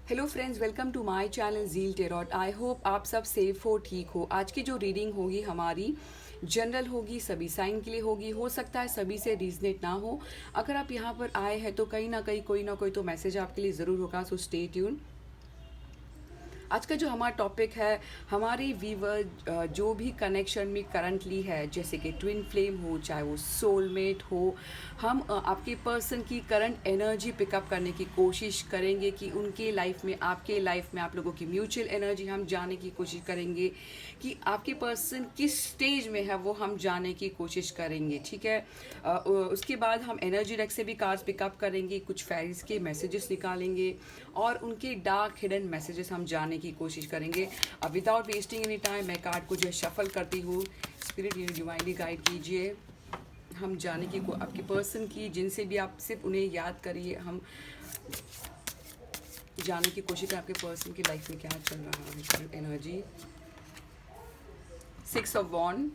Hello friends, welcome to my channel Zeal Tarot. I hope आप सब safe हो, ठीक हो। आज की जो रीडिंग होगी हमारी जनरल होगी, सभी साइन के लिए होगी। हो सकता है सभी से रीजनेट ना हो। अगर आप यहाँ पर आए हैं तो कहीं ना कहीं कोई ना कोई तो मैसेज आपके लिए ज़रूर होगा, सो स्टे ट्यून। आज का जो हमारा टॉपिक है, हमारे वीवर जो भी कनेक्शन में करंटली है, जैसे कि ट्विन फ्लेम हो, चाहे वो सोलमेट हो, हम आपके पर्सन की करंट एनर्जी पिकअप करने की कोशिश करेंगे कि उनके लाइफ में, आपके लाइफ में, आप लोगों की म्यूचुअल एनर्जी हम जानने की कोशिश करेंगे कि आपके पर्सन किस स्टेज में है, वो हम जानने की कोशिश करेंगे। ठीक है। उसके बाद हम एनर्जी डेक से भी कार्ड्स पिकअप करेंगे, कुछ फेरीज के मैसेजेस निकालेंगे और उनके डार्क हिडन मैसेजेस हम जानने की कोशिश करेंगे। अब विदाउट वेस्टिंग एनी टाइम मैं कार्ड को जो शफल करती हूँ। स्पिरिट डिवाइनली गाइड कीजिए, हम जाने की को आपके पर्सन की, जिनसे भी आप सिर्फ उन्हें याद करिए, हम जानने की कोशिश करें आपके पर्सन की लाइफ में क्या चल रहा है। एनर्जी 6 ऑफ वॉन्ड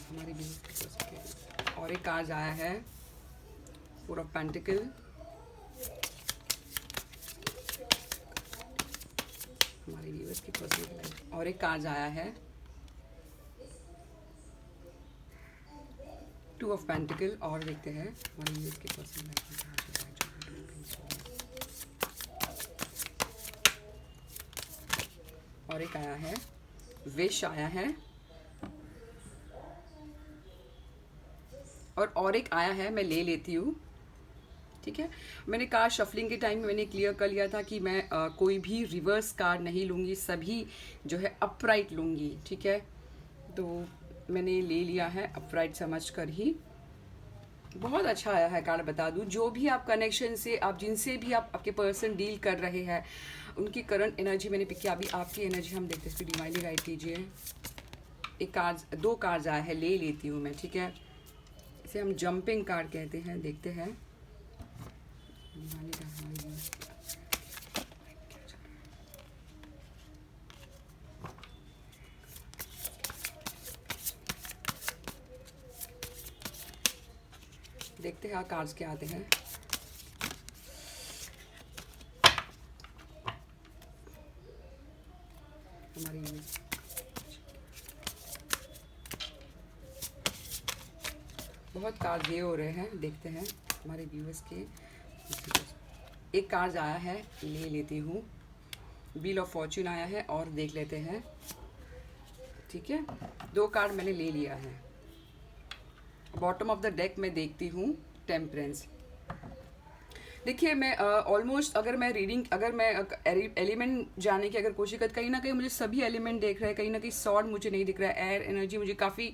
हमारी भी, और एक कार्ड आया है 4 ऑफ पेंटिकल, हमारे व्यूअर्स की पर्सनल लाइफ, और एक कार्ड आया है 2 ऑफ पेंटिकल। और देखते हैं हमारे व्यूअर्स की पर्सनल लाइफ में क्या चल रहा है। और एक आया है विश आया है, और एक आया है मैं ले लेती हूँ। ठीक है। मैंने कार्ड शफलिंग के टाइम में मैंने क्लियर कर लिया था कि मैं कोई भी रिवर्स कार्ड नहीं लूँगी, सभी जो है अपराइट लूँगी। ठीक है। तो मैंने ले लिया है अपराइट समझ कर ही। बहुत अच्छा आया है कार्ड, बता दूं। जो भी आप कनेक्शन से, आप जिनसे भी आप आपके पर्सन डील कर रहे हैं, उनकी करंट एनर्जी मैंने पिक किया। अभी आपकी एनर्जी हम देखते हैं, इसको डिवाइनली गाइड कीजिए। एक कार्ड, 2 कार्ड आया है, ले लेती हूँ मैं। ठीक है। इसे हम जंपिंग कार्ड कहते हैं, देखते हैं। देखते हैं कार्ड्स क्या आते हैं। हमारी बहुत कार्ड ये हो रहे हैं, देखते हैं हमारे व्यूअर्स के। एक कार्ड आया है, ले लेती हूँ। व्हील ऑफ फॉर्च्यून आया है, और देख लेते हैं। ठीक है। 2 कार्ड मैंने ले लिया है। बॉटम ऑफ द डेक में देखती हूँ टेम्परेंस। देखिए, मैं ऑलमोस्ट अगर मैं रीडिंग, अगर मैं एलिमेंट जाने की अगर कोशिश करती, कहीं ना कहीं मुझे सभी एलिमेंट देख रहे हैं, कहीं ना कहीं सॉर्ड मुझे नहीं दिख रहा है, एयर एनर्जी मुझे काफ़ी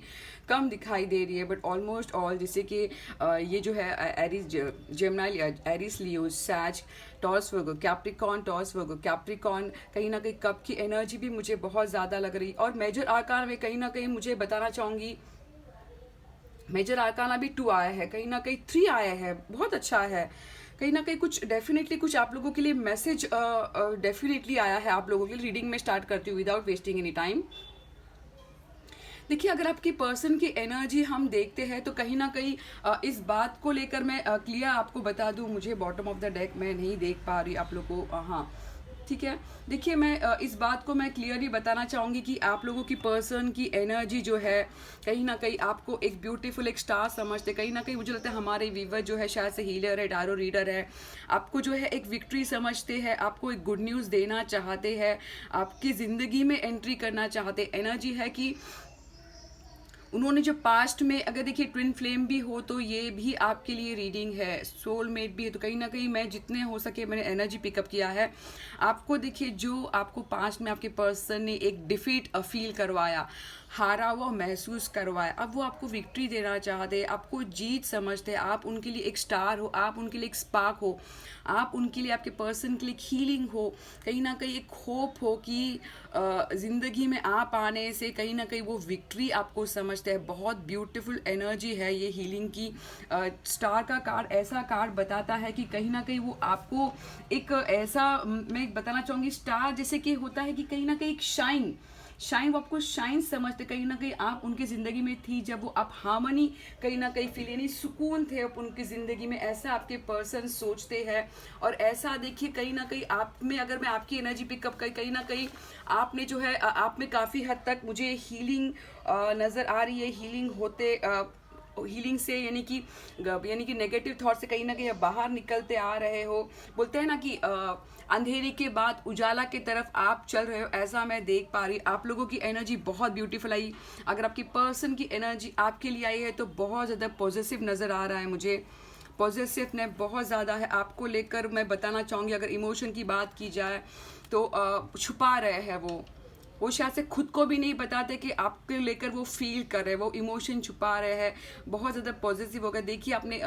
कम दिखाई दे रही है, बट ऑलमोस्ट ऑल, जैसे कि ये जो है एरीज, जेमिनी, एरीज, लियो, सैज, Taurus Virgo, Capricorn, Taurus Virgo, Capricorn, कहीं ना कहीं कप की एनर्जी भी मुझे बहुत ज़्यादा लग रही। और मेजर आर्कान में कहीं ना कहीं मुझे बताना चाहूँगी, मेजर आर्काना भी 2 आया है, कहीं ना कहीं 3 आया है। बहुत अच्छा है। कहीं ना कहीं कुछ डेफिनेटली कुछ आप लोगों के लिए मैसेज डेफिनेटली आया है आप लोगों के लिए। रीडिंग में स्टार्ट करती हूँ विदाउट वेस्टिंग एनी टाइम। देखिए, अगर आपकी पर्सन की एनर्जी हम देखते हैं तो कहीं ना कहीं इस बात को लेकर मैं क्लियर आपको बता दूं, मुझे बॉटम ऑफ द डेक मैं नहीं देख पा रही आप लोगों को। हाँ, ठीक है। देखिए, मैं इस बात को मैं क्लियरली बताना चाहूँगी कि आप लोगों की पर्सन की एनर्जी जो है, कहीं ना कहीं आपको एक ब्यूटीफुल, एक स्टार समझते। कहीं ना कहीं मुझे लगता है हमारे वीवर जो है शायद से हीलर है, टारो रीडर है, आपको जो है एक विक्ट्री समझते हैं, आपको एक गुड न्यूज़ देना चाहते हैं, आपकी ज़िंदगी में एंट्री करना चाहते। एनर्जी है कि उन्होंने जो पास्ट में, अगर देखिए ट्विन फ्लेम भी हो तो ये भी आपके लिए रीडिंग है, सोलमेट भी है, तो कहीं ना कहीं मैं जितने हो सके मैंने एनर्जी पिकअप किया है। आपको देखिए, जो आपको पास्ट में आपके पर्सन ने एक डिफीट फील करवाया, हारा हुआ महसूस करवाया, अब वो आपको विक्ट्री देना चाहते हैं, आपको जीत समझते हैं। आप उनके लिए एक स्टार हो, आप उनके लिए एक स्पार्क हो, आप उनके लिए, आपके पर्सन के लिए एक हीलिंग हो, कहीं ना कहीं एक होप हो कि ज़िंदगी में आप आने से कहीं ना कहीं वो विक्ट्री आपको समझते हैं। बहुत ब्यूटीफुल एनर्जी है ये हीलिंग की। स्टार का कार्ड ऐसा कार्ड बताता है कि कहीं ना कहीं वो आपको एक ऐसा, मैं बताना चाहूँगी, स्टार जैसे कि होता है कि कहीं ना कहीं एक शाइन, शाइन, वो आपको शाइन समझते, कहीं ना कहीं आप उनकी ज़िंदगी में थी जब वो आप हार्मनी कहीं ना कहीं फील, यानी सुकून थे आप उनकी ज़िंदगी में, ऐसा आपके पर्सन सोचते हैं। और ऐसा देखिए कहीं ना कहीं आप में, अगर मैं आपकी एनर्जी पिकअप करी, कहीं ना कहीं आपने जो है आप में काफ़ी हद तक मुझे हीलिंग नज़र आ रही है, हीलिंग होते हीलिंग से, यानी कि नेगेटिव थॉट से कहीं ना कहीं आप बाहर निकलते आ रहे हो। बोलते हैं ना कि अंधेरे के बाद उजाला की तरफ आप चल रहे हो, ऐसा मैं देख पा रही। आप लोगों की एनर्जी बहुत ब्यूटीफुल आई। अगर आपकी पर्सन की एनर्जी आपके लिए आई है तो बहुत ज़्यादा पॉजिटिव नज़र आ रहा है मुझे, पॉजिटिवनेस बहुत ज़्यादा है आपको लेकर। मैं बताना चाहूँगी, अगर इमोशन की बात की जाए तो छुपा रहे हैं वो शायद से खुद को भी नहीं बताते कि आपके लेकर वो फील कर रहे हैं, वो इमोशन छुपा रहे हैं, बहुत ज़्यादा पॉजिटिव होगा। देखिए आपने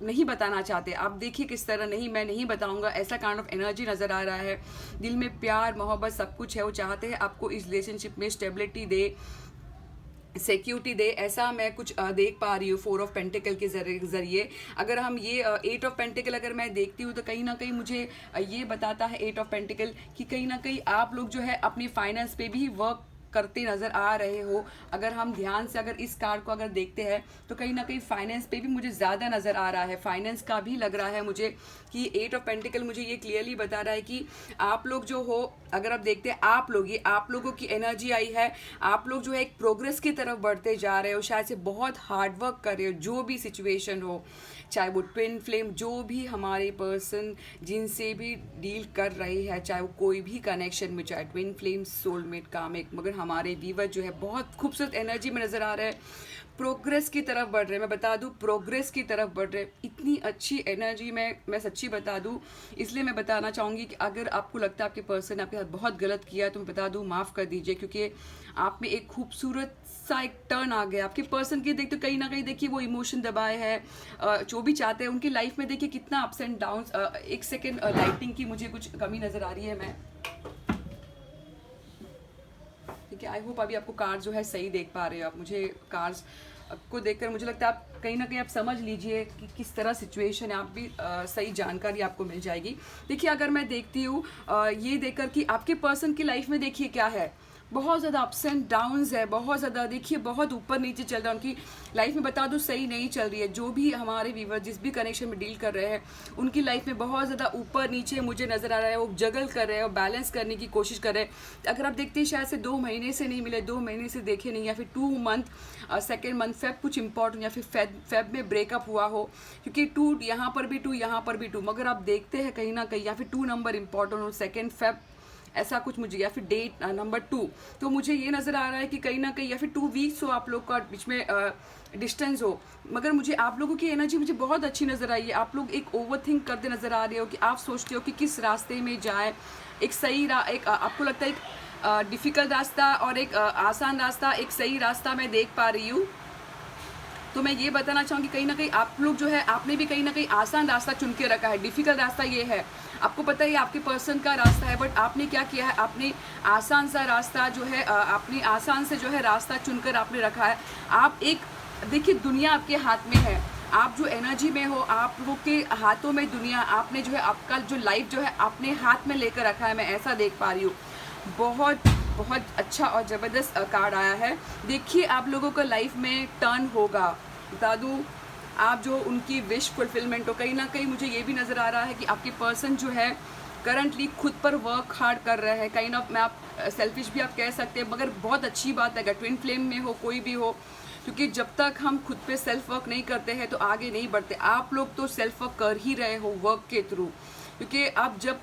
नहीं बताना चाहते, आप देखिए किस तरह, नहीं मैं नहीं बताऊंगा, ऐसा काइंड ऑफ एनर्जी नज़र आ रहा है। दिल में प्यार मोहब्बत सब कुछ है, वो चाहते हैं आपको इस रिलेशनशिप में स्टेबिलिटी दे, सिक्योरिटी दे, ऐसा मैं कुछ देख पा रही हूँ 4 ऑफ पेंटिकल के जरिए। अगर हम ये 8 ऑफ पेंटिकल अगर मैं देखती हूँ तो कहीं ना कहीं मुझे ये बताता है 8 ऑफ पेंटिकल कि कहीं ना कहीं आप लोग जो है अपनी फाइनेंस पे भी वर्क करते नज़र आ रहे हो। अगर हम ध्यान से अगर इस कार्ड को अगर देखते हैं तो कहीं ना कहीं फाइनेंस पे भी मुझे ज़्यादा नज़र आ रहा है, फाइनेंस का भी लग रहा है मुझे कि 8 ऑफ पेंटिकल मुझे ये क्लियरली बता रहा है कि आप लोग जो हो, अगर आप देखते हैं आप लोग, ये आप लोगों की एनर्जी आई है, आप लोग जो है एक प्रोग्रेस की तरफ बढ़ते जा रहे हो, शायद से बहुत हार्ड वर्क कर रहे हो, जो भी सिचुएशन हो, चाहे वो ट्विन फ्लेम, जो भी हमारे पर्सन जिनसे भी डील कर रहे हैं, चाहे वो कोई भी कनेक्शन में, चाहे ट्विन फ्लेम, सोलमेट, कामिक, मगर हमारे व्यूअर जो है बहुत खूबसूरत एनर्जी में नज़र आ रहे हैं, प्रोग्रेस की तरफ बढ़ रहे हैं। मैं बता दूं प्रोग्रेस की तरफ बढ़ रहे हैं, इतनी अच्छी एनर्जी में मैं सच्ची बता दूं। इसलिए मैं बताना चाहूँगी कि अगर आपको लगता है आपके पर्सन ने आपके साथ बहुत गलत किया तो मैं बता दूं माफ़ कर दीजिए, क्योंकि आप में एक खूबसूरत सा एक टर्न आ गया आपके पर्सन की। देखते कहीं ना कहीं देखिए वो इमोशन दबाए है, जो भी चाहते हैं उनकी लाइफ में, देखिए कितना अप्स एंड डाउन्स। एक सेकेंड, लाइटिंग की मुझे कुछ कमी नज़र आ रही है, मैं ठीक है, आई होप अभी आपको कार्ड जो है सही देख पा रहे हो आप। मुझे कार्ड्स को देखकर मुझे लगता है आप कहीं ना कहीं आप समझ लीजिए कि किस तरह सिचुएशन है, आप भी सही जानकारी आपको मिल जाएगी। देखिए अगर मैं देखती हूँ ये देखकर कि आपके पर्सन की लाइफ में देखिए क्या है, बहुत ज़्यादा अप्स एंड डाउन्स है, बहुत ज़्यादा देखिए बहुत ऊपर नीचे चल रहा है उनकी लाइफ में, बता दूँ सही नहीं चल रही है। जो भी हमारे व्यूअर जिस भी कनेक्शन में डील कर रहे हैं उनकी लाइफ में बहुत ज़्यादा ऊपर नीचे मुझे नज़र आ रहा है, वो जगल कर रहे हैं और बैलेंस करने की कोशिश कर रहे हैं। अगर आप देखते हैं शायद से 2 महीने से नहीं मिले, 2 महीने से देखे नहीं, या फिर 2 मंथ, सेकेंड मंथ फेब कुछ इंपॉर्टेंट, या फिर फेब में ब्रेकअप हुआ हो, क्योंकि 2 यहाँ पर भी 2 यहाँ पर भी 2, मगर आप देखते हैं कहीं ना कहीं या फिर 2 नंबर इंपॉर्टेंट हो, सेकेंड फेब ऐसा कुछ मुझे, या फिर डेट नंबर 2, तो मुझे ये नज़र आ रहा है कि कहीं ना कहीं या फिर 2 वीक्स हो आप लोग का बीच में डिस्टेंस हो, मगर मुझे आप लोगों की एनर्जी मुझे बहुत अच्छी नज़र आई है। आप लोग एक ओवर थिंक करते नज़र आ रहे हो कि आप सोचते हो कि किस रास्ते में जाए, एक सही एक आपको लगता है एक डिफ़िकल्ट रास्ता और एक आसान रास्ता, एक सही रास्ता मैं देख पा रही हूँ। तो मैं ये बताना चाहूँगी कहीं ना कहीं आप लोग जो है आपने भी कहीं ना कहीं आसान रास्ता चुन के रखा है, डिफ़िकल्ट रास्ता ये है, आपको पता है आपके पर्सन का रास्ता है, बट आपने क्या किया है, आपने आसान सा रास्ता जो है आपने आसान से जो है रास्ता चुनकर आपने रखा है। आप एक देखिए दुनिया आपके हाथ में है, आप जो एनर्जी में हो, आप लोगों के हाथों में दुनिया, आपने जो है आपका जो लाइफ जो है अपने हाथ में लेकर रखा है, मैं ऐसा देख पा रही हूँ। बहुत बहुत अच्छा और ज़बरदस्त कार्ड आया है। देखिए आप लोगों का लाइफ में टर्न होगा, बता दूँ आप जो उनकी विश फुलफिलमेंट हो, कहीं ना कहीं मुझे ये भी नज़र आ रहा है कि आपके पर्सन जो है करंटली खुद पर वर्क हार्ड कर रहे हैं, काइंड ऑफ, मैं आप सेल्फिश भी आप कह सकते हैं, मगर बहुत अच्छी बात है अगर ट्विन फ्लेम में हो कोई भी हो, क्योंकि जब तक हम खुद पे सेल्फ वर्क नहीं करते हैं तो आगे नहीं बढ़ते। आप लोग तो सेल्फ वर्क कर ही रहे हो वर्क के थ्रू, क्योंकि अब जब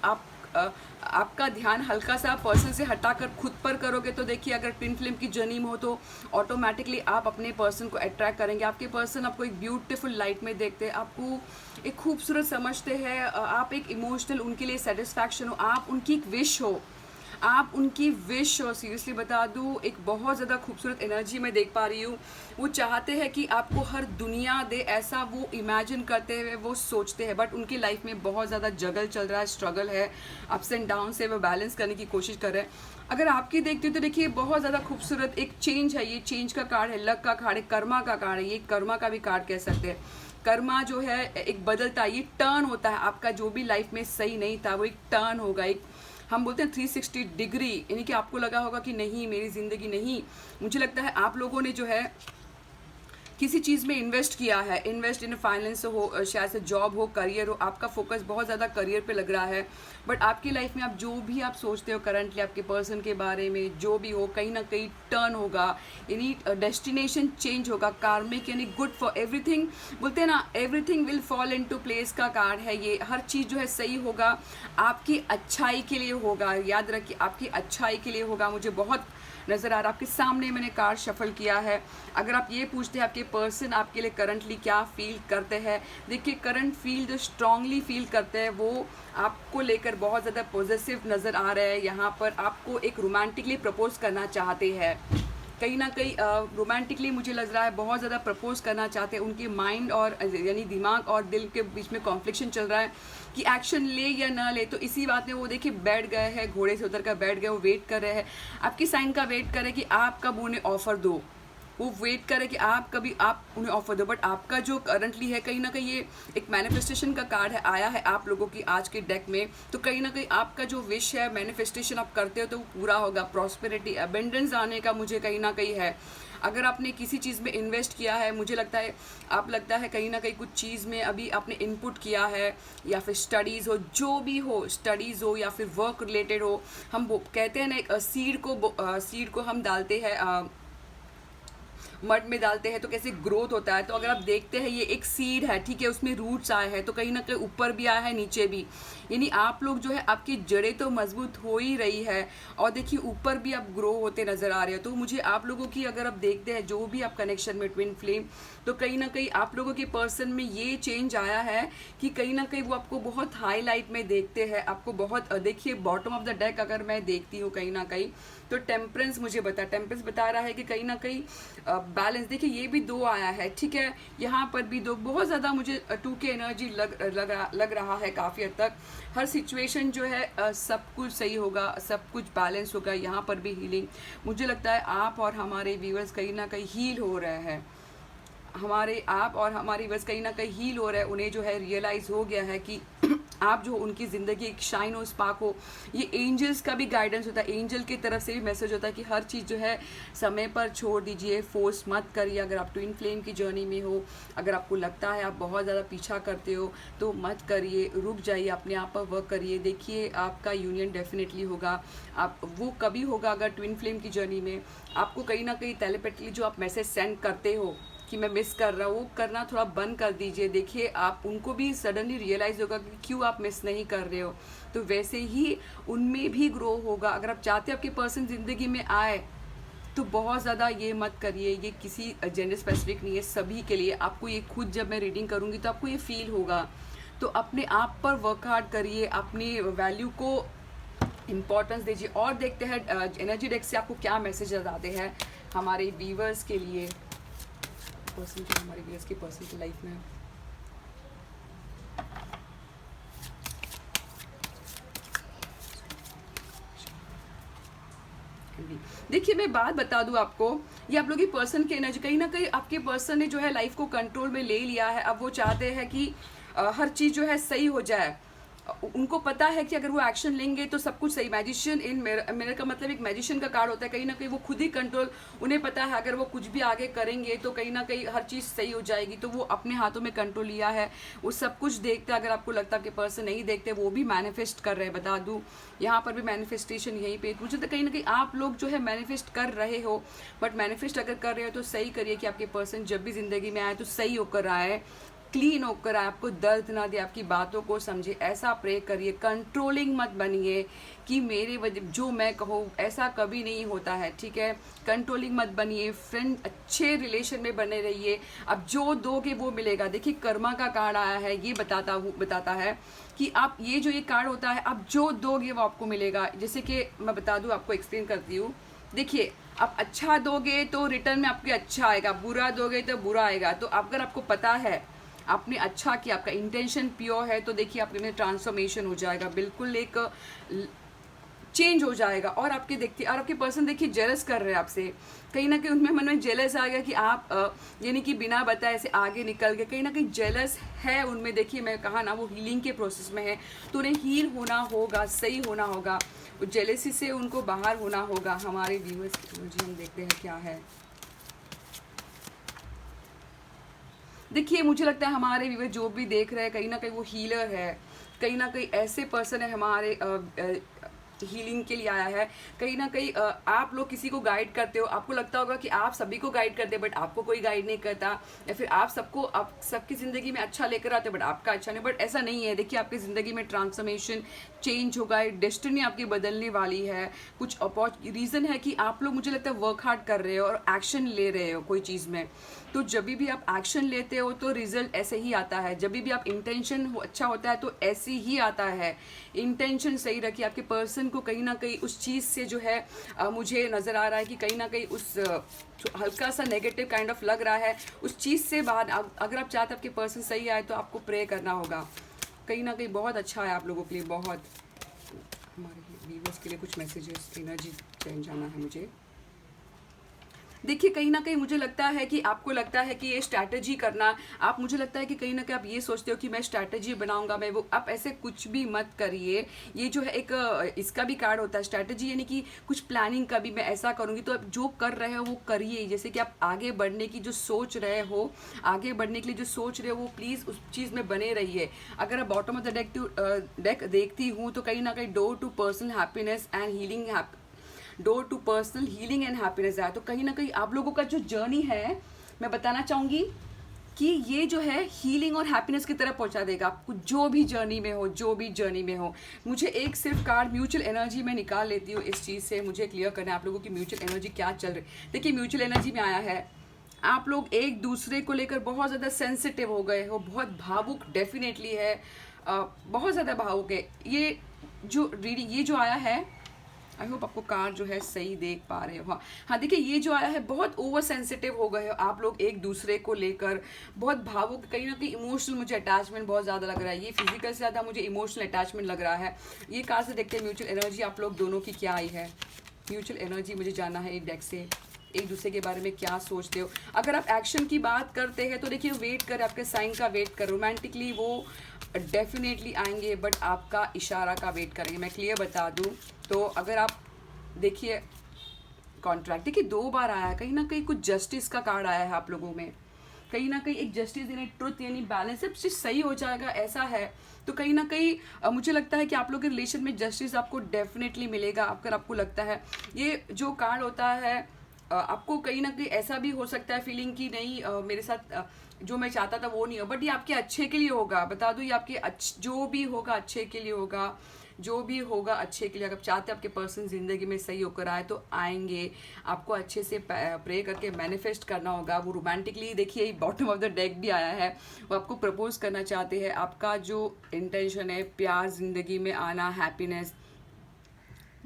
आपका ध्यान हल्का सा पर्सन से हटाकर खुद पर करोगे तो देखिए अगर ट्विन फ्लेम की जर्नी में हो तो ऑटोमेटिकली आप अपने पर्सन को अट्रैक्ट करेंगे। आपके पर्सन आपको एक ब्यूटीफुल लाइट में देखते हैं, आपको एक खूबसूरत समझते हैं, आप एक इमोशनल उनके लिए सेटिस्फैक्शन हो, आप उनकी एक विश हो, आप उनकी विश हो। सीरियसली बता दूँ एक बहुत ज़्यादा खूबसूरत एनर्जी मैं देख पा रही हूँ। वो चाहते हैं कि आपको हर दुनिया दे, ऐसा वो इमेजिन करते हुए वो सोचते हैं, बट उनकी लाइफ में बहुत ज़्यादा जगल चल रहा है, स्ट्रगल है, अप्स एंड डाउन से वो बैलेंस करने की कोशिश कर रहे हैं। अगर आपकी देखते हो तो देखिए बहुत ज़्यादा खूबसूरत एक चेंज है, ये चेंज का कार्ड है, लक का कार्ड है, कर्मा का कार्ड है, ये कर्मा का भी कार्ड कह सकते हैं। कर्मा जो है एक बदलता है, ये टर्न होता है, आपका जो भी लाइफ में सही नहीं था वो एक टर्न होगा, एक हम बोलते हैं 360 डिग्री, यानी कि आपको लगा होगा कि नहीं मेरी ज़िंदगी नहीं, मुझे लगता है आप लोगों ने जो है किसी चीज़ में इन्वेस्ट किया है, इन्वेस्ट इन फाइनेंस हो, शायद से जॉब हो, करियर हो, आपका फोकस बहुत ज़्यादा करियर पे लग रहा है। बट आपकी लाइफ में आप जो भी आप सोचते हो करंटली आपके पर्सन के बारे में, जो भी हो, कहीं ना कहीं टर्न होगा, यानी डेस्टिनेशन चेंज होगा, कार्मिक, यानी गुड फॉर एवरीथिंग। बोलते हैं ना everything will fall into place का कार्ड है ये। हर चीज़ जो है सही होगा, आपकी अच्छाई के लिए होगा, याद रखिए आपकी अच्छाई के लिए होगा। मुझे बहुत नज़र आ रहा, आपके सामने मैंने कार्ड शफल किया है। अगर आप ये पूछते हैं आपके पर्सन आपके लिए करंटली क्या फील करते हैं, देखिए करंट फील जो स्ट्रांगली फील करते हैं वो आपको लेकर बहुत ज़्यादा पॉजिटिव नज़र आ रहा है। यहाँ पर आपको एक रोमांटिकली प्रपोज करना चाहते हैं, कहीं ना कहीं रोमांटिकली मुझे लग रहा है बहुत ज़्यादा प्रपोज करना चाहते हैं। उनके माइंड और यानी दिमाग और दिल के बीच में कॉन्फ्लिक्शन चल रहा है कि एक्शन ले या ना ले। तो इसी बात में वो देखिए बैठ गए हैं, घोड़े से उतर कर बैठ गए, वो वेट कर रहे हैं, आपकी साइन का वेट कर रहे हैं कि आप कब उन्हें ऑफर दो। वो वेट करे कि आप उन्हें ऑफर दो। बट आपका जो करंटली है कहीं ना कहीं ये एक मैनिफेस्टेशन का कार्ड है, आया है आप लोगों की आज के डेक में। तो कहीं ना कहीं आपका जो विश है, मैनिफेस्टेशन आप करते हो तो वो पूरा होगा। प्रॉस्पेरिटी, अबेंडेंस आने का मुझे कहीं ना कहीं है। अगर आपने किसी चीज़ में इन्वेस्ट किया है, मुझे लगता है आप लगता है कहीं ना कहीं कुछ चीज़ में अभी आपने इनपुट किया है, या फिर स्टडीज़ हो, जो भी हो, स्टडीज़ हो या फिर वर्क रिलेटेड हो। हम वो कहते हैं ना एक सीड को हम डालते हैं मड में डालते हैं तो कैसे ग्रोथ होता है। तो अगर आप देखते हैं ये एक सीड है, ठीक है, उसमें रूट्स आए हैं, तो कहीं ना कहीं ऊपर भी आया है नीचे भी, यानी आप लोग जो है आपकी जड़ें तो मजबूत हो ही रही है और देखिए ऊपर भी आप ग्रो होते नजर आ रहे हो। तो मुझे आप लोगों की अगर आप देखते हैं जो भी आप कनेक्शन में ट्विन फ्लेम, तो कहीं ना कहीं आप लोगों के पर्सन में ये चेंज आया है कि कहीं ना कहीं वो आपको बहुत हाईलाइट में देखते हैं, आपको बहुत देखिए बॉटम ऑफ द डेक अगर मैं देखती हूँ कहीं ना कहीं तो टेम्परेंस मुझे टेम्परेंस बता रहा है कि कहीं ना कहीं बैलेंस। देखिए ये भी 2 आया है, ठीक है, यहाँ पर भी 2, बहुत ज़्यादा मुझे 2 की एनर्जी लग रहा है काफ़ी हद तक। हर सिचुएशन जो है सब कुछ सही होगा, सब कुछ बैलेंस होगा। यहाँ पर भी हीलिंग, मुझे लगता है आप और हमारे व्यूअर्स कहीं ना कहीं हील हो रहे हैं। आप और हमारी बस कहीं ना कहीं हील हो रहा है। उन्हें जो है रियलाइज़ हो गया है कि आप जो उनकी ज़िंदगी एक शाइन हो, स्पार्क हो। ये एंजल्स का भी गाइडेंस होता है, एंजल की तरफ से भी मैसेज होता है कि हर चीज़ जो है समय पर छोड़ दीजिए, फोर्स मत करिए। अगर आप ट्विन फ्लेम की जर्नी में हो, अगर आपको लगता है आप बहुत ज़्यादा पीछा करते हो तो मत करिए, रुक जाइए, अपने आप पर वर्क करिए। देखिए आपका यूनियन डेफिनेटली होगा। आप वो कभी होगा अगर ट्विन फ्लेम की जर्नी में आपको कहीं ना कहीं टेलीपैथली जो आप मैसेज सेंड करते हो कि मैं मिस कर रहा हूँ, वो करना थोड़ा बंद कर दीजिए। देखिए आप उनको भी सडनली रियलाइज़ होगा कि क्यों आप मिस नहीं कर रहे हो, तो वैसे ही उनमें भी ग्रो होगा। अगर आप चाहते हो आपके पर्सन ज़िंदगी में आए तो बहुत ज़्यादा ये मत करिए, ये किसी जेंडर स्पेसिफिक नहीं है, सभी के लिए। आपको ये खुद जब मैं रीडिंग करूँगी तो आपको ये फील होगा। तो अपने आप पर वर्क हार्ड करिए, अपनी वैल्यू को इम्पोर्टेंस दीजिए। और देखते हैं एनर्जी डेक से आपको क्या मैसेज आते हैं हमारे व्यूअर्स के लिए, पर्सन जो हमारे व्यूअर्स की पर्सन की लाइफ में। देखिए मैं बात बता दूं आपको, ये आप लोग की पर्सन की एनर्जी, कहीं ना कहीं आपके पर्सन ने जो है लाइफ को कंट्रोल में ले लिया है। अब वो चाहते हैं कि हर चीज़ जो है सही हो जाए। उनको पता है कि अगर वो एक्शन लेंगे तो सब कुछ सही। मैजिशियन इन मिरर का मतलब एक मैजिशियन का कार्ड होता है, कहीं ना कहीं वो खुद ही कंट्रोल, उन्हें पता है अगर वो कुछ भी आगे करेंगे तो कहीं ना कहीं हर चीज़ सही हो जाएगी। तो वो अपने हाथों में कंट्रोल लिया है, वो सब कुछ देखते हैं। अगर आपको लगता है कि पर्सन नहीं देखते, वो भी मैनिफेस्ट कर रहे हैं, बता दूँ यहाँ पर भी मैनिफेस्टेशन यहीं पे मुझे तो कहीं ना कहीं आप लोग जो है मैनिफेस्ट कर रहे हो। बट मैनिफेस्ट अगर कर रहे हो तो सही करिए कि आपके पर्सन जब भी ज़िंदगी में आए तो सही होकर आए, क्लीन होकर आए, आपको दर्द ना दे, आपकी बातों को समझे, ऐसा प्रे करिए। कंट्रोलिंग मत बनिए कि मेरे वजह जो मैं कहूँ, ऐसा कभी नहीं होता है, ठीक है। कंट्रोलिंग मत बनिए, फ्रेंड अच्छे रिलेशन में बने रहिए। अब जो दोगे वो मिलेगा। देखिए कर्मा का कार्ड आया है, ये बताता है कि आप ये कार्ड होता है, आप जो दोगे वो आपको मिलेगा। जैसे कि मैं बता दूँ, आपको एक्सप्लेन करती हूँ। देखिए आप अच्छा दोगे तो रिटर्न में आपके अच्छा आएगा, बुरा दोगे तो बुरा आएगा। तो अगर आपको पता है आपने अच्छा किया, आपका इंटेंशन प्योर है, तो देखिए आपके में ट्रांसफॉर्मेशन हो जाएगा। बिल्कुल एक चेंज हो जाएगा। और आपके देखते और आपके पर्सन देखिए जेलस कर रहे हैं आपसे, कहीं ना कहीं उनमें मन में जेलस आ गया कि आप यानी कि बिना बताए ऐसे आगे निकल गए, कहीं ना कहीं जेलस है उनमें। देखिए मैं कहा ना वो हीलिंग के प्रोसेस में है, तो उन्हें हील होना होगा, सही होना होगा, जेलेसी से उनको बाहर होना होगा। हमारे व्यूअर्स की एनर्जी हम देखते हैं क्या है। देखिए मुझे लगता है हमारे व्यूअर जो भी देख रहे हैं कहीं ना कहीं वो हीलर है, कहीं ना कहीं ऐसे पर्सन है हमारे हीलिंग के लिए आया है। कहीं ना कहीं आप लोग किसी को गाइड करते हो, आपको लगता होगा कि आप सभी को गाइड करते हो बट आपको कोई गाइड नहीं करता, या फिर आप सबकी ज़िंदगी में अच्छा लेकर आते हो बट आपका अच्छा नहीं। बट ऐसा नहीं है, देखिए आपकी ज़िंदगी में ट्रांसफॉर्मेशन, चेंज होगा, डेस्टिनी आपकी बदलने वाली है। कुछ रीज़न है कि आप लोग मुझे लगता है वर्क हार्ड कर रहे हो और एक्शन ले रहे हो कोई चीज़ में। तो जब भी आप एक्शन लेते हो तो रिजल्ट ऐसे ही आता है, जब भी आप इंटेंशन अच्छा होता है तो ऐसे ही आता है। इंटेंशन सही रखिए, आपके पर्सन को कहीं ना कहीं उस चीज़ से जो है मुझे नज़र आ रहा है कि कहीं ना कहीं उस हल्का सा नेगेटिव काइंड ऑफ लग रहा है, उस चीज़ से बाहर अगर आप चाहते हैं आपके पर्सन सही आए तो आपको प्रे करना होगा। कहीं ना कहीं बहुत अच्छा है आप लोगों के लिए। बहुत हमारे व्यूअर्स के लिए कुछ मैसेजेस, एनर्जी चेंज आना है मुझे। देखिए कहीं ना कहीं मुझे लगता है कि आपको लगता है कि ये स्ट्रैटेजी करना, आप मुझे लगता है कि कहीं ना कहीं आप ये सोचते हो कि मैं स्ट्रैटेजी बनाऊंगा, मैं वो, आप ऐसे कुछ भी मत करिए। ये जो है एक इसका भी कार्ड होता है स्ट्रैटेजी, यानी कि कुछ प्लानिंग का भी, मैं ऐसा करूंगी, तो आप जो कर रहे हो वो करिए। जैसे कि आप आगे बढ़ने की जो सोच रहे हो, आगे बढ़ने के लिए जो सोच रहे हो वो प्लीज़ उस चीज़ में बने रहिए। अगर आप बॉटम ऑफ द डेक देखती हूँ तो कहीं ना कहीं door to personal happiness and healing, door to personal healing and happiness है। तो कहीं ना कहीं आप लोगों का जो जर्नी है, मैं बताना चाहूँगी कि ये जो है हीलिंग और हैप्पीनेस की तरफ पहुंचा देगा आपको, जो भी जर्नी में हो, जो भी जर्नी में हो। मुझे एक सिर्फ कार्ड म्यूचुअल एनर्जी में निकाल लेती हूँ इस चीज़ से, मुझे क्लियर करना है आप लोगों की म्यूचुअल एनर्जी क्या चल रही है। देखिए म्यूचुअल एनर्जी में आया है आप लोग एक दूसरे को लेकर बहुत ज़्यादा सेंसिटिव हो गए हो, बहुत भावुक डेफिनेटली है, बहुत ज़्यादा भावुक है। ये जो रीडिंग, ये जो आया है, आई होप आपको कार्ड जो है सही देख पा रहे हो। हाँ देखिए ये जो आया है, बहुत ओवर सेंसिटिव हो गए हो आप लोग एक दूसरे को लेकर, बहुत भावुक, कहीं ना कहीं इमोशनल मुझे अटैचमेंट बहुत ज़्यादा लग रहा है। ये फिजिकल से ज़्यादा मुझे इमोशनल अटैचमेंट लग रहा है। ये कार्ड से देखते हैं म्यूचुअल एनर्जी आप लोग दोनों की क्या आई है। म्यूचुअल एनर्जी मुझे जानना है एक डेक से, एक दूसरे के बारे में क्या सोचते हो। अगर आप एक्शन की बात करते हैं तो देखिए वेट कर, आपके साइन का वेट कर, रोमांटिकली वो डेफिनेटली आएंगे बट आपका इशारा का वेट करेंगे। मैं क्लियर बता दूं तो अगर आप देखिए कॉन्ट्रैक्ट, देखिए 2 बार आया है, कहीं ना कहीं कुछ जस्टिस का कार्ड आया है आप लोगों में, कहीं ना कहीं एक जस्टिस यानी ट्रुथ यानी बैलेंस, सब चीज़ सही हो जाएगा ऐसा है। तो कहीं ना कहीं मुझे लगता है कि आप लोग के रिलेशन में जस्टिस आपको डेफिनेटली मिलेगा। अगर आपको लगता है ये जो कार्ड होता है, आपको कहीं ना कहीं ऐसा भी हो सकता है फीलिंग की नहीं मेरे साथ जो मैं चाहता था वो नहीं हो, बट ये आपके अच्छे के लिए होगा। बता दूं ये आपके जो भी होगा अच्छे के लिए होगा, जो भी होगा अच्छे के लिए। अगर आप चाहते हैं आपके पर्सन जिंदगी में सही होकर आए तो आएंगे, आपको अच्छे से प्रे करके मैनिफेस्ट करना होगा। वो रोमांटिकली देखिए बॉटम ऑफ द डेक भी आया है, वो आपको प्रपोज करना चाहते हैं। आपका जो इंटेंशन है प्यार जिंदगी में आना, हैप्पीनेस,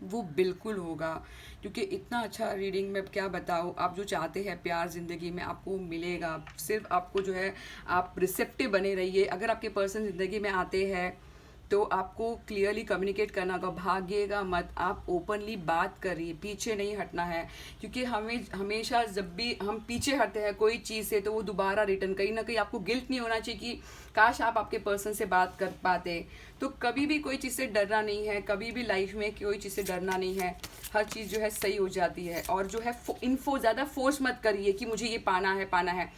वो बिल्कुल होगा। क्योंकि इतना अच्छा रीडिंग में क्या बताऊँ, आप जो चाहते हैं प्यार ज़िंदगी में आपको मिलेगा। सिर्फ आपको जो है आप रिसेप्टिव बने रहिए। अगर आपके पर्सन ज़िंदगी में आते हैं तो आपको क्लियरली कम्युनिकेट करना होगा, भागिएगा मत, आप ओपनली बात करिए, पीछे नहीं हटना है। क्योंकि हमेशा जब भी हम पीछे हटते हैं कोई चीज़ से तो वो दोबारा रिटर्न, कहीं ना कहीं आपको गिल्ट नहीं होना चाहिए कि काश आप आपके पर्सन से बात कर पाते। तो कभी भी कोई चीज़ से डरना नहीं है, कभी भी लाइफ में कोई चीज़ से डरना नहीं है, हर चीज़ जो है सही हो जाती है। और जो है इन्फो ज़्यादा फोर्स मत करिए कि मुझे ये पाना है पाना है।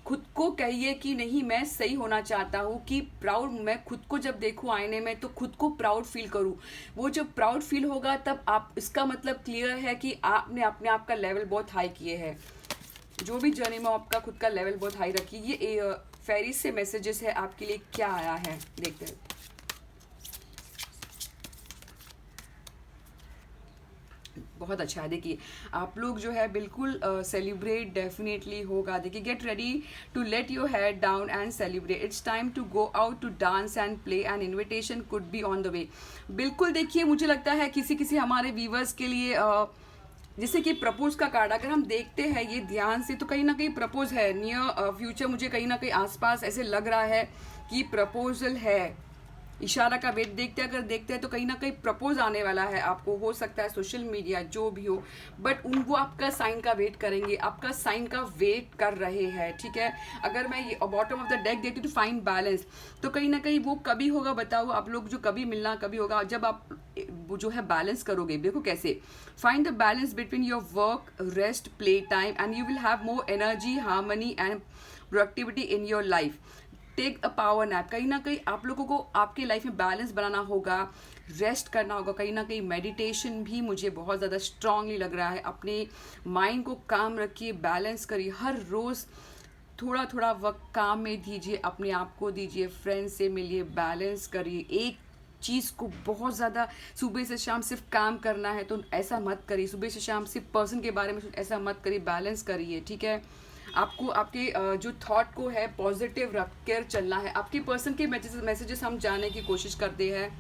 खुद को कहिए कि नहीं मैं सही होना चाहता हूँ, कि प्राउड, मैं खुद को जब देखूँ आईने में तो खुद को प्राउड फील करूँ। वो जब प्राउड फील होगा तब आप, इसका मतलब क्लियर है कि आपने अपने आप का लेवल बहुत हाई किए है। जो भी जर्नी में आपका खुद का लेवल बहुत हाई रखिए। ये फेरी से मैसेजेस है आपके लिए क्या आया है, देखते हैं। बहुत अच्छा है। देखिए आप लोग जो है बिल्कुल सेलिब्रेट डेफिनेटली होगा। देखिए get ready to let your head down and celebrate, it's time to go out to dance and play, an invitation could be on the way. बिल्कुल देखिए मुझे लगता है किसी किसी हमारे व्यूवर्स के लिए जैसे कि प्रपोज का कार्ड अगर हम देखते हैं ये ध्यान से तो कहीं ना कहीं प्रपोज है नियर फ्यूचर, मुझे कहीं ना कहीं आसपास ऐसे लग रहा है कि प्रपोजल है। इशारा का वेट देखते हैं, अगर देखते हैं तो कहीं ना कहीं प्रपोज आने वाला है आपको, हो सकता है सोशल मीडिया जो भी हो, बट उन वो आपका साइन का वेट करेंगे, आपका साइन का वेट कर रहे हैं, ठीक है। अगर मैं ये बॉटम ऑफ द डेक देखती हूँ तो फाइंड बैलेंस, तो कहीं ना कहीं वो कभी होगा बताओ आप लोग, जो कभी मिलना कभी होगा जब आप वो जो है बैलेंस करोगे। देखो कैसे, find the balance between your work, rest, play time and you will have more energy, harmony and productivity in your life. Take a power nap, कहीं ना कहीं आप लोगों को आपके लाइफ में बैलेंस बनाना होगा, रेस्ट करना होगा, कहीं ना कहीं मेडिटेशन भी मुझे बहुत ज़्यादा स्ट्रांगली लग रहा है। अपने माइंड को काम रखिए, बैलेंस करिए, हर रोज़ थोड़ा थोड़ा वक्त काम में दीजिए, अपने आप को दीजिए, फ्रेंड्स से मिलिए, बैलेंस करिए। एक चीज़ को बहुत ज़्यादा सुबह से शाम सिर्फ काम करना है तो ऐसा मत करिए, सुबह से शाम सिर्फ पर्सन के बारे में ऐसा मत करिए, बैलेंस करिए, ठीक है। आपको आपके जो थॉट को है पॉजिटिव रख कर चलना है। आपके पर्सन के मैसेजेस हम जानने की कोशिश करते हैं,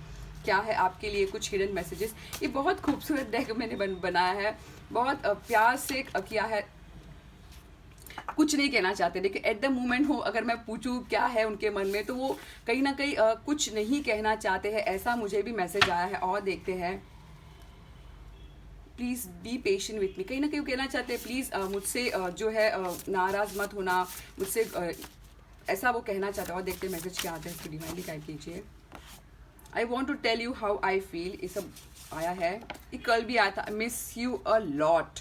क्या है आपके लिए कुछ हिडन मैसेजेस। ये बहुत खूबसूरत डेक मैंने बनाया है, बहुत प्यार से किया है, कुछ नहीं कहना चाहते, लेकिन एट द मोमेंट हो अगर मैं पूछूं क्या है उनके मन में, तो वो कहीं ना कहीं कुछ नहीं कहना चाहते हैं, ऐसा मुझे भी मैसेज आया है। और देखते हैं, please be patient with me, कहीं ना कहीं वो कहना चाहते हैं प्लीज़ मुझसे जो है नाराज़ मत होना मुझसे, ऐसा वो कहना चाहते हैं। और देखते हैं मैसेज क्या आता है, इसको डिवाइनली गाइड कीजिए। I want to tell you how I feel, ये सब आया है। ये कल भी आया था, मिस यू अ लॉट,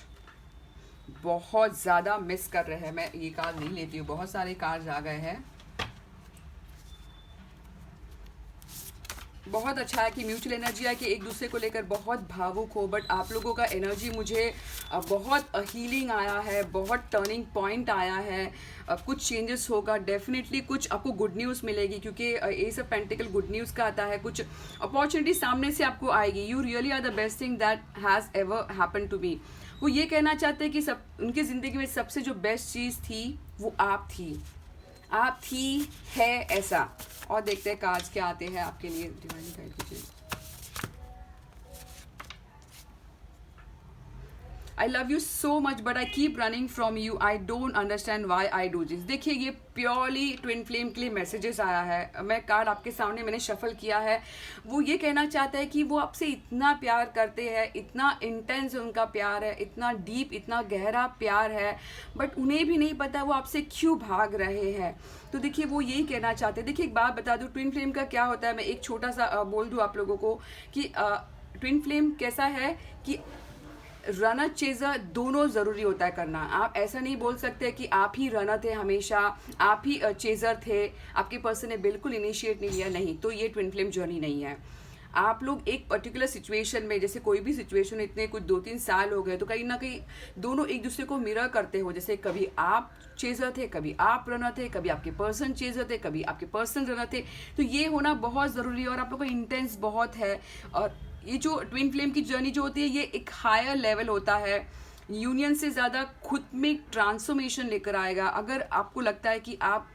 बहुत ज़्यादा मिस कर रहे हैं। मैं ये कार्ड नहीं लेती हूँ, बहुत सारे कार्ड्स आ गए हैं। बहुत अच्छा है कि म्यूचुअल एनर्जी है कि एक दूसरे को लेकर बहुत भावुक हो, बट आप लोगों का एनर्जी मुझे बहुत हीलिंग आया है, बहुत टर्निंग पॉइंट आया है, कुछ चेंजेस होगा डेफिनेटली, कुछ आपको गुड न्यूज़ मिलेगी, क्योंकि ये सब पेंटिकल गुड न्यूज़ का आता है, कुछ अपॉर्चुनिटी सामने से आपको आएगी। You really are the best thing that has ever happen to me. वो ये कहना चाहते हैं कि सब उनकी ज़िंदगी में सबसे जो बेस्ट चीज़ थी वो आप थी, आप थी, है, ऐसा। और देखते हैं कार्ड्स क्या आते हैं आपके लिए, डिवाइनली गाइड कीजिए। I love you so much but I keep running from you, I don't understand why I do this. देखिए ये प्योरली ट्विन फ्लेम के लिए मैसेजेस आया है। मैं कार्ड आपके सामने मैंने शफल किया है, वो ये कहना चाहता है कि वो आपसे इतना प्यार करते हैं, इतना इंटेंस उनका प्यार है, इतना डीप, इतना गहरा प्यार है, बट उन्हें भी नहीं पता वो आपसे क्यों भाग रहे हैं। तो देखिए वो यही कहना चाहते हैं। देखिए एक बात बता दूं, ट्विन फ्लेम का क्या होता है, मैं एक छोटा सा बोल दूं आप लोगों को कि ट्विन फ्लेम कैसा है कि रनर चेजर दोनों ज़रूरी होता है करना। आप ऐसा नहीं बोल सकते कि आप ही रनर थे हमेशा, आप ही चेजर थे, आपके पर्सन ने बिल्कुल इनिशिएट नहीं लिया, नहीं, तो ये ट्विन फ्लेम जर्नी नहीं है। आप लोग एक पर्टिकुलर सिचुएशन में, जैसे कोई भी सिचुएशन, इतने कुछ 2-3 साल हो गए, तो कहीं ना कहीं दोनों एक दूसरे को मिरर करते हो। जैसे कभी आप चेजर थे, कभी आप रनर थे, कभी आपके पर्सन चेजर थे, कभी आपके पर्सन रनर थे। तो ये होना बहुत ज़रूरी है, और आप लोग को इंटेंस बहुत है। और ये जो ट्विन फ्लेम की जर्नी जो होती है, ये एक हायर लेवल होता है, यूनियन से ज़्यादा खुद में ट्रांसफॉर्मेशन लेकर आएगा। अगर आपको लगता है कि आप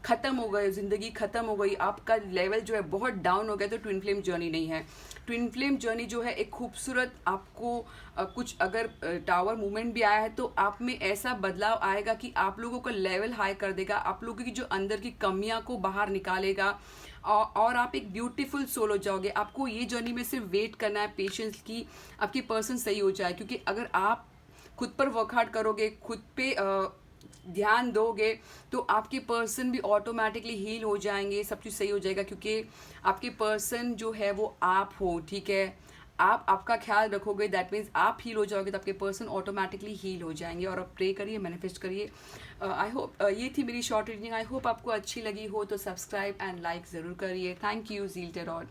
ख़त्म हो गए, ज़िंदगी ख़त्म हो गई, आपका लेवल जो है बहुत डाउन हो गया, तो ट्विन फ्लेम जर्नी नहीं है। ट्विन फ्लेम जर्नी जो है एक खूबसूरत, आपको कुछ अगर टावर मूवमेंट भी आया है तो आप में ऐसा बदलाव आएगा कि आप लोगों का लेवल हाई कर देगा, आप लोगों की जो अंदर की कमियां को बाहर निकालेगा, और आप एक ब्यूटीफुल सोल हो जाओगे। आपको ये जर्नी में सिर्फ वेट करना है, पेशेंस की, आपकी पर्सन सही हो जाए। क्योंकि अगर आप खुद पर वर्क हार्ड करोगे, खुद पे ध्यान दोगे, तो आपके पर्सन भी ऑटोमेटिकली हील हो जाएंगे, सब चीज़ सही हो जाएगा। क्योंकि आपके पर्सन जो है वो आप हो, ठीक है, आप आपका ख्याल रखोगे, दैट मीन्स आप हील हो जाओगे, तो आपके पर्सन ऑटोमेटिकली हील हो जाएंगे। और आप प्रे करिए, मैनिफेस्ट करिए। आई होप ये थी मेरी शॉर्ट रीडिंग, आई होप आपको अच्छी लगी हो, तो सब्सक्राइब एंड लाइक ज़रूर करिए। Thank you, Zeal टेरॉट।